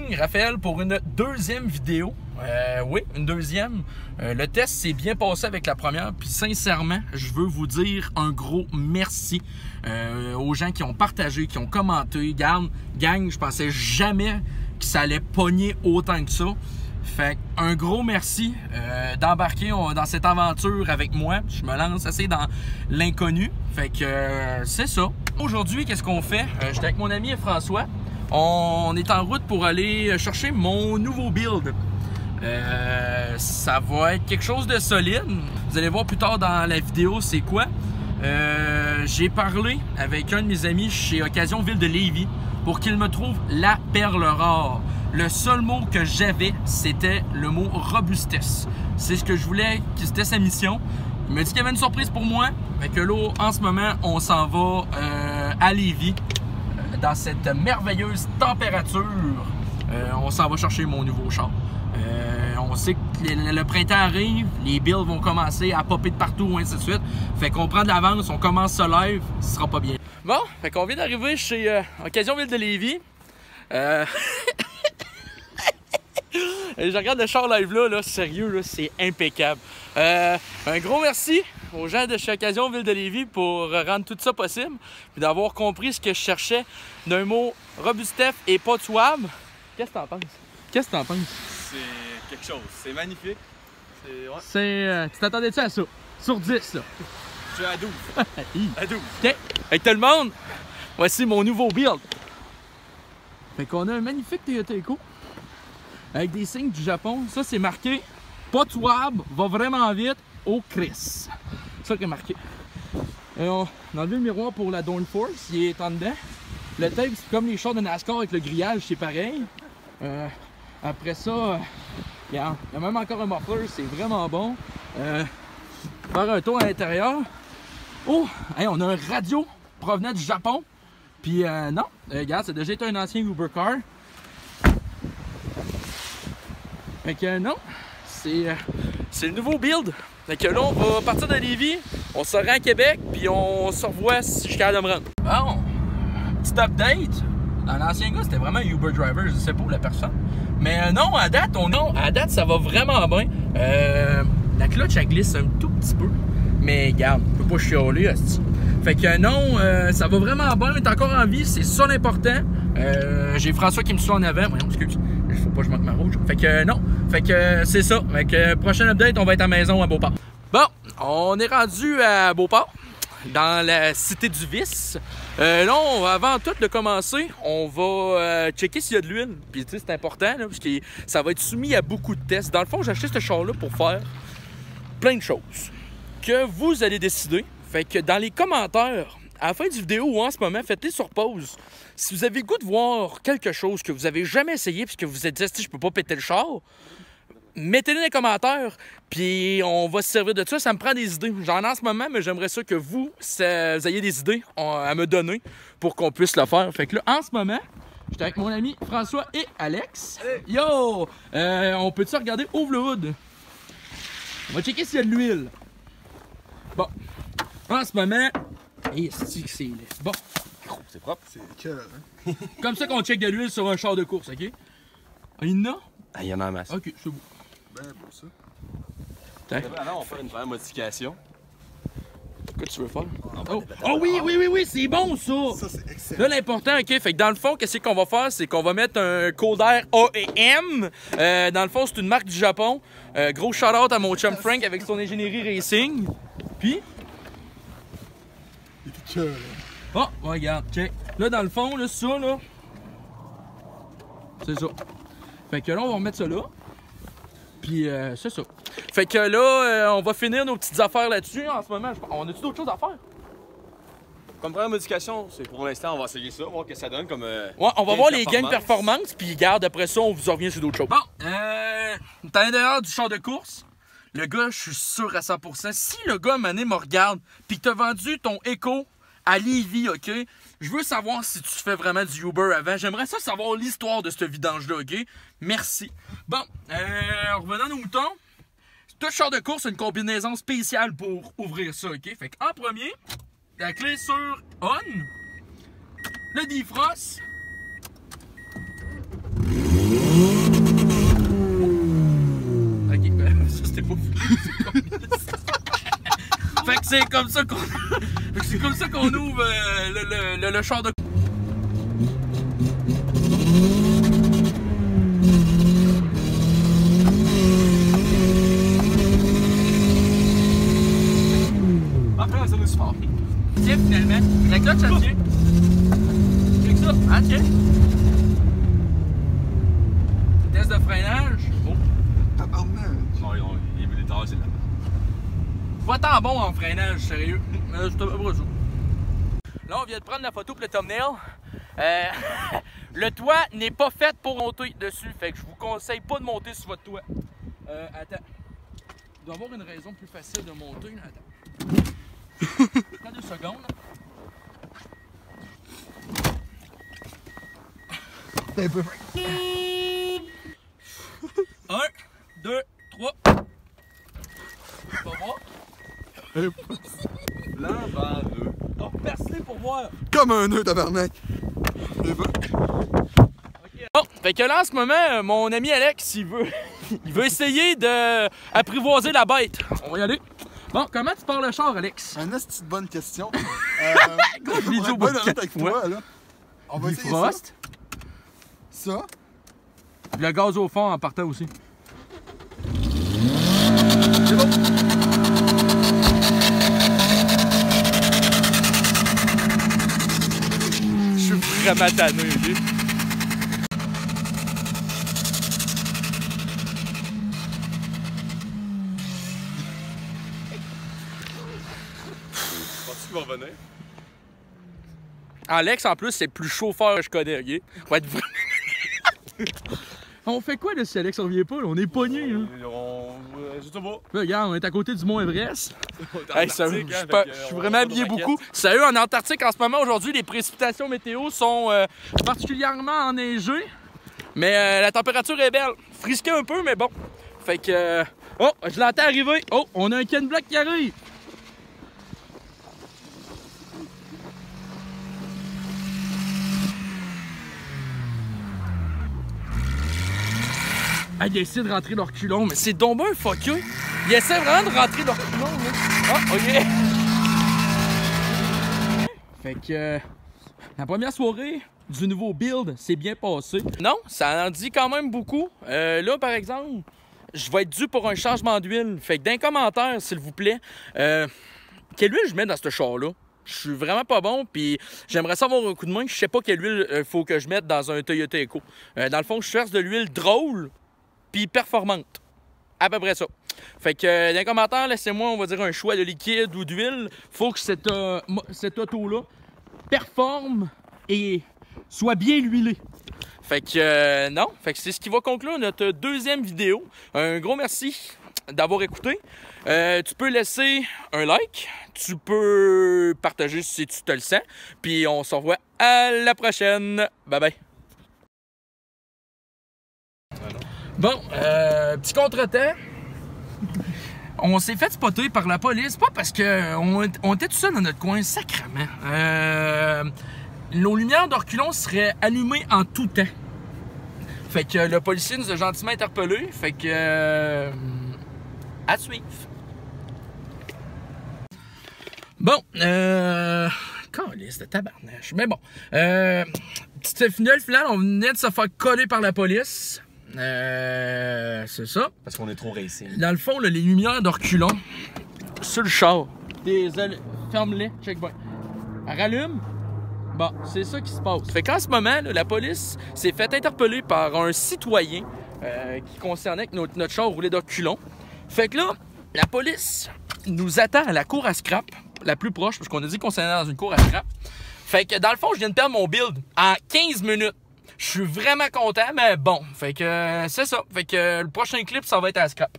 morning, Raphaël, pour une deuxième vidéo. Oui, une deuxième. Le test s'est bien passé avec la première, puis sincèrement, je veux vous dire un gros merci aux gens qui ont partagé, qui ont commenté. Garde, gang, je pensais jamais que ça allait pogner autant que ça. Fait un gros merci d'embarquer dans cette aventure avec moi. Je me lance assez dans l'inconnu. Fait que c'est ça. Aujourd'hui, qu'est-ce qu'on fait? J'étais avec mon ami François. On est en route pour aller chercher mon nouveau build. Ça va être quelque chose de solide. Vous allez voir plus tard dans la vidéo c'est quoi. J'ai parlé avec un de mes amis chez Occasion Ville de Lévis pour qu'il me trouve la perle rare. Le seul mot que j'avais, c'était le mot robustesse. C'est ce que je voulais, c'était sa mission. Il m'a dit qu'il y avait une surprise pour moi. Fait que là, en ce moment, on s'en va à Lévis. Dans cette merveilleuse température, on s'en va chercher mon nouveau char. On sait que le printemps arrive, les bills vont commencer à popper de partout, ainsi de suite. Fait qu'on prend de l'avance, on commence ce live, ce sera pas bien. Bon, fait qu'on vient d'arriver chez Occasion Ville de Lévis. Je regarde le char live là, sérieux, là, c'est impeccable. Un gros merci aux gens de chez Occasion Ville de Lévis pour rendre tout ça possible, puis d'avoir compris ce que je cherchais d'un mot robustef et pas tuable. Qu'est-ce que t'en penses? Qu'est-ce que t'en penses? C'est quelque chose, c'est magnifique. Tu t'attendais-tu à ça? Sur 10, là? Je suis à 12. À 12. OK. Avec tout le monde, voici mon nouveau build. Fait qu'on a un magnifique Toyota Eco avec des signes du Japon. Ça, c'est marqué « Pas tuable, va vraiment vite, au Chris ». C'est ça qui est marqué. Et on a enlevé le miroir pour la downforce, il est en dedans. Le tape, c'est comme les chars de NASCAR avec le grillage, c'est pareil. Après ça, il y a même encore un muffler, c'est vraiment bon. Faire un tour à l'intérieur. Oh, hey, on a un radio provenant du Japon. Puis non, regarde, c'est déjà été un ancien Uber car. Fait que non, c'est le nouveau build. Fait que là, on va partir de Lévis, on se rend à Québec, puis on se revoit si je suis capable de me rendre. Bon, petit update. Dans l'ancien gars, c'était vraiment un Uber driver, je sais pas pour la personne. Mais non, à date, ça va vraiment bien. La clutch, elle glisse un tout petit peu. Mais regarde, on peut pas chialer, hostie. Fait que non, ça va vraiment bien, on est encore en vie, c'est ça l'important. J'ai François qui me suit en avant. Voyons, excuse, il faut pas que je manque ma rouge. Fait que non, fait que c'est ça. Fait que prochain update, on va être à la maison à Beauport. Bon, on est rendu à Beauport, dans la cité du vice. Là, avant tout de commencer, on va checker s'il y a de l'huile. Puis tu sais, c'est important, là, parce que ça va être soumis à beaucoup de tests. Dans le fond, j'ai acheté ce char-là pour faire plein de choses que vous allez décider. Fait que dans les commentaires, à la fin du vidéo ou en ce moment, faites-les sur pause. Si vous avez le goût de voir quelque chose que vous avez jamais essayé puisque vous êtes dit « je peux pas péter le char », mettez-les dans les commentaires, puis on va se servir de ça. Ça me prend des idées. J'en ai en ce moment, mais j'aimerais ça que vous ayez des idées à me donner pour qu'on puisse le faire. Fait que là, en ce moment, j'étais avec mon ami François et Alex. Yo! On peut-tu regarder Ouvre le hood? On va checker s'il y a de l'huile. Bon. En ce moment, c'est bon. C'est propre. C'est que Comme ça qu'on check de l'huile sur un char de course, ok? Ah, il y en a? Ah, il y en a en masse. Ok, c'est beau. ben pour ça. Alors, on va faire une première modification. Qu'est-ce que tu veux faire? Oh, Oh oui, c'est bon ça! Ça, c'est excellent. Là, l'important, ok, fait que dans le fond, qu'est-ce qu'on va faire? C'est qu'on va mettre un cold air A&M. Dans le fond, c'est une marque du Japon. Gros shout-out à mon chum Frank avec son ingénierie racing. Puis... Il était que là. Oh, regarde, check. Là, dans le fond, là, ça, là... C'est ça. Fait que là, on va remettre ça là. Puis, c'est ça. Fait que là, on va finir nos petites affaires là-dessus. En ce moment, on a-tu d'autres choses à faire? Comme première modification, c'est pour l'instant, on va essayer ça, voir ce que ça donne comme. Ouais, on va voir les gains de performance, puis garde, après ça, on vous en revient sur d'autres choses. Bon, t'es à l'intérieur du char de course. Le gars, je suis sûr à 100%. Si le gars, mané, me regarde, puis que t'as vendu ton Eco à Lévis, ok? Je veux savoir si tu fais vraiment du Uber avant. J'aimerais ça savoir l'histoire de ce vidange-là, ok? Merci. Bon, revenons à nos moutons. Tout char de course a une combinaison spéciale pour ouvrir ça, ok? Fait qu'en premier, la clé sur On, le defrost, c'est comme ça qu'on c'est comme ça qu'on ouvre le char de... Après, ça nous suffit. Tiens, finalement. La cloche, ça tient. Check ça. Ah, tiens. Test de freinage. Oh. Non, il est tard, c'est là. Pas tant bon en freinage, sérieux. Je te pas ça. Là, on vient de prendre la photo pour le thumbnail. Le toit n'est pas fait pour monter dessus. Fait que je vous conseille pas de monter sur votre toit. Attends. Il doit y avoir une raison plus facile de monter. Là. Attends. Prends 2 secondes. 1, 2, 3. On va voir. L'embarreux. On perce-les pour voir. Comme un nœud, tabarnak. Bon, fait que là en ce moment, mon ami Alex, il veut essayer d'apprivoiser la bête. On va y aller. Bon, comment tu pars le char, Alex? Une petite bonne question. Gros, je l'ai dit au bout de 4 fois. Toi, là. On va essayer Frost. ça. Le gaz au fond en partant aussi. C'est bon. Je suis vraiment tanné, lui. Penses-tu qu'il va revenir? Alex, en plus, c'est le plus chauffeur que je connais, ok? Va être vraiment... On fait quoi là si Alex revient pas? Là? On est pognés, là. Je sais pas. Là, regarde, on est à côté du Mont Everest. Hey, sérieux, Antarctique, je suis vraiment habillé beaucoup. Sérieux, en Antarctique, en ce moment, aujourd'hui, les précipitations météo sont particulièrement enneigées. Mais la température est belle. Frisquée un peu, mais bon. Fait que... oh, je l'entends arriver. Oh, on a un Ken Block qui arrive. Ah, il essaie de rentrer leur culon, mais c'est donc bien un fucker. Il essaie vraiment de rentrer leur culon, là. Ah, ok. Fait que la première soirée du nouveau build s'est bien passée. Non, ça en dit quand même beaucoup. Là, par exemple, je vais être dû pour un changement d'huile. Fait que dans les commentaires, s'il vous plaît, quelle huile je mets dans ce char-là? Je suis vraiment pas bon, puis j'aimerais savoir un coup de main. Je sais pas quelle huile il faut que je mette dans un Toyota Eco. Dans le fond, je cherche de l'huile drôle puis performante. À peu près ça. Fait que dans les commentaires, laissez-moi, on va dire, un choix de liquide ou d'huile. Faut que cette auto-là performe et soit bien huilée. Fait que non, fait que c'est ce qui va conclure notre deuxième vidéo. Un gros merci d'avoir écouté. Tu peux laisser un like, tu peux partager si tu te le sens, puis on se revoit à la prochaine. Bye bye. Bon, petit contretemps. On s'est fait spotter par la police, pas parce qu'on était tout seul dans notre coin, sacrément. Nos lumières de reculons seraient allumées en tout temps. Fait que le policier nous a gentiment interpellés. Fait que... à suivre. Bon, calisse de tabarnache. Mais bon, petite finale, on venait de se faire coller par la police. C'est ça. Parce qu'on est trop racing. Dans le fond, là, les lumières de reculons sur le char. Désolé, ferme-les, check bien. Elle rallume. Bon, c'est ça qui se passe. Fait qu'en ce moment, là, la police s'est fait interpeller par un citoyen qui concernait que notre char roulait de reculons. Fait que là, la police nous attend à la cour à scrap, la plus proche, parce qu'on a dit qu'on s'en allait dans une cour à scrap. Fait que dans le fond, je viens de perdre mon build en 15 minutes. Je suis vraiment content, mais bon, fait que c'est ça. Fait que le prochain clip, ça va être à scrap.